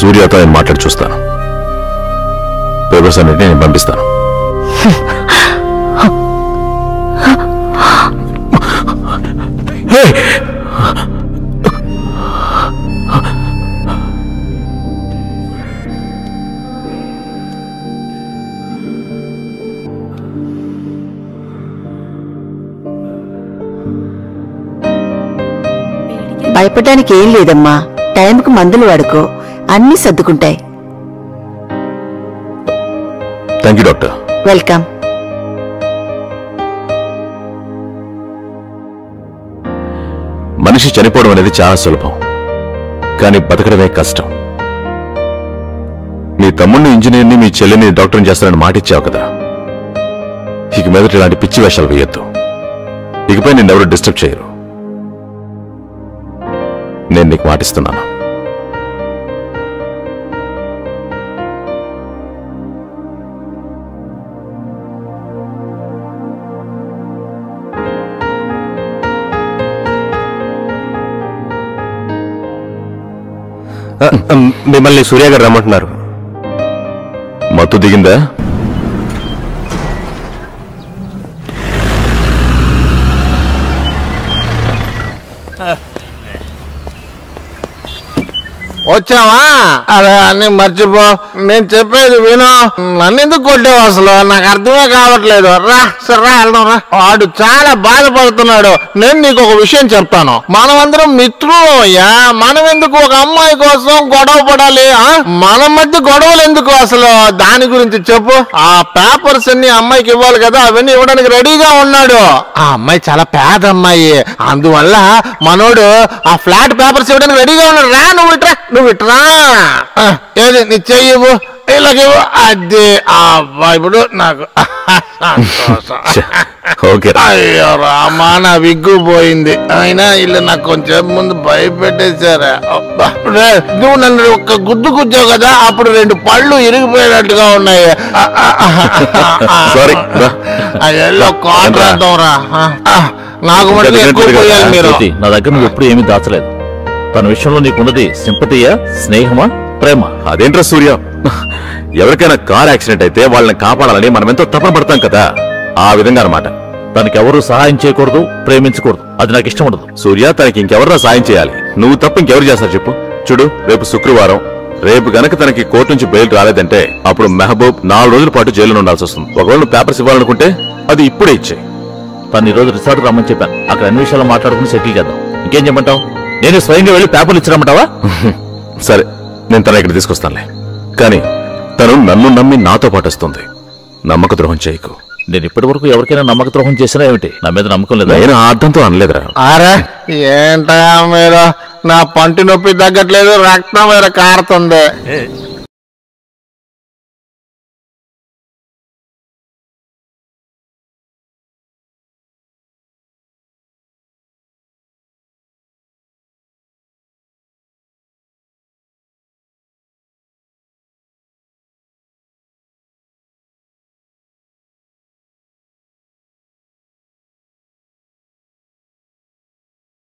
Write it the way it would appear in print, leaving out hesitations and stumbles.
సూర్యతో నేను మాట్లాడి చూస్తాను. పేపర్స్ అన్నిటిని నేను పంపిస్తాను. భయపడడానికి ఏం లేదమ్మా. టైంకు మందులు వాడుకో, అన్నీ సర్దుకుంటాయి. Thank you doctor. వెల్కమ్. మనిషి చనిపోవడం అనేది చాలా సులభం, కానీ బతకడమే కష్టం. మీ తమ్ముడిని ఇంజనీర్ని, మీ చెల్లిని డాక్టర్ని చేస్తానని మాటిచ్చావు కదా. ఇక మీదట ఇలాంటి పిచ్చి వేషాలు వేయొద్దు. ఇకపై నిన్నెవరూ డిస్టర్బ్ చేయరు. నేను నీకు మాటిస్తున్నాను. మిమ్మల్ని సూర్య గారు రమ్మంటున్నారు. మత్తు దిగిందా? వచ్చావా? అరే అన్ని మర్చిపో, నేను చెప్పేది విను. నన్ను ఎందుకు కొట్టావు అసలు? నాకు అర్థమే కావట్లేదు. రా సరే వెళ్దాం రా. వాడు చాలా బాధపడుతున్నాడు. నేను నీకు ఒక విషయం చెప్తాను. మనమందరం మిత్రులు అయ్యా. మనం ఎందుకు ఒక అమ్మాయి కోసం గొడవ పడాలి? మన మధ్య గొడవలు ఎందుకు అసలు? దాని గురించి చెప్పు. ఆ పేపర్స్ అన్ని అమ్మాయికి ఇవ్వాలి కదా, అవన్నీ ఇవ్వడానికి రెడీగా ఉన్నాడు. ఆ అమ్మాయి చాలా పేద అమ్మాయి, అందువల్ల మనోడు ఆ ఫ్లాట్ పేపర్స్ ఇవ్వడానికి రెడీగా ఉన్నాడు. రా నువ్వు ఇట్రా, నువ్వు ఇట్రా. ఏది నీ చెయ్యవు, ఇలాగేవో. అది ఇప్పుడు నాకు అయ్యో రామా, నా విగ్గు పోయింది. అయినా ఇల్లు నాకు కొంచెం ముందు భయపెట్టేశారా. నువ్వు నన్ను ఒక్క గుద్దు గుద్దావు కదా, అప్పుడు 2 పళ్ళు ఇరిగిపోయినట్టుగా ఉన్నాయి. అయ్యో కాంట్రాక్టం రా. నాకు మళ్ళీ ఎక్కువ పోయాలి మీరు. నా దగ్గర నువ్వు ఎప్పుడు ఏమీ దాచలేదు. తన విషయంలో నీకున్నది సింపతియా, స్నేహమా, ప్రేమ? అదేంట్రా సూర్య, ఎవరికైనా కార్ యాక్సిడెంట్ అయితే వాళ్ళని కాపాడాలని మనం ఎంతో తపన పడతాం కదా, ఆ విధంగా అన్నమాట. తనకి ఎవరు సహాయం చేయకూడదు, ప్రేమించకూడదు, అది నాకు ఇష్టం ఉండదు. సూర్య, తనకి ఇంకెవరన్నా సాయం చేయాలి? నువ్వు తప్ప ఇంకెవరు చేస్తారు చెప్పు. చూడు, రేపు శుక్రవారం. రేపు గనక తనకి కోర్టు నుంచి బెయిల్ రాలేదంటే అప్పుడు మెహబూబ్ 4 రోజుల పాటు జైల్లో ఉండాల్సి వస్తుంది. ఒకవేళ నువ్వు పేపర్స్ ఇవ్వాలనుకుంటే అది ఇప్పుడే ఇచ్చేయి. తను ఈరోజు రిసార్ట్ రమ్మని చెప్పాను. అక్కడ అన్ని విషయాలు మాట్లాడుకుని సెటిల్ చేద్దాం. ఇంకేం చెప్పంటావు? నేను స్వయంగా వెళ్ళి పేపర్లు ఇచ్చిరమ్మంటావా? సరే, నేను తన ఇక్కడ తీసుకొస్తానులే. కానీ తను నన్ను నమ్మి నాతో పాటు వస్తుంది. నమ్మక ద్రోహం చేయకు. నేను ఇప్పటి వరకు ఎవరికైనా నమ్మక ద్రోహం చేసినా ఏమిటి? నా మీద నమ్మకం లేదా? నేను అర్థంతో అనలేదురా. అరే ఏంటా మీరు, నా పంటి నొప్పి తగ్గట్లేదు, రక్తం వేరే కారుతుంది.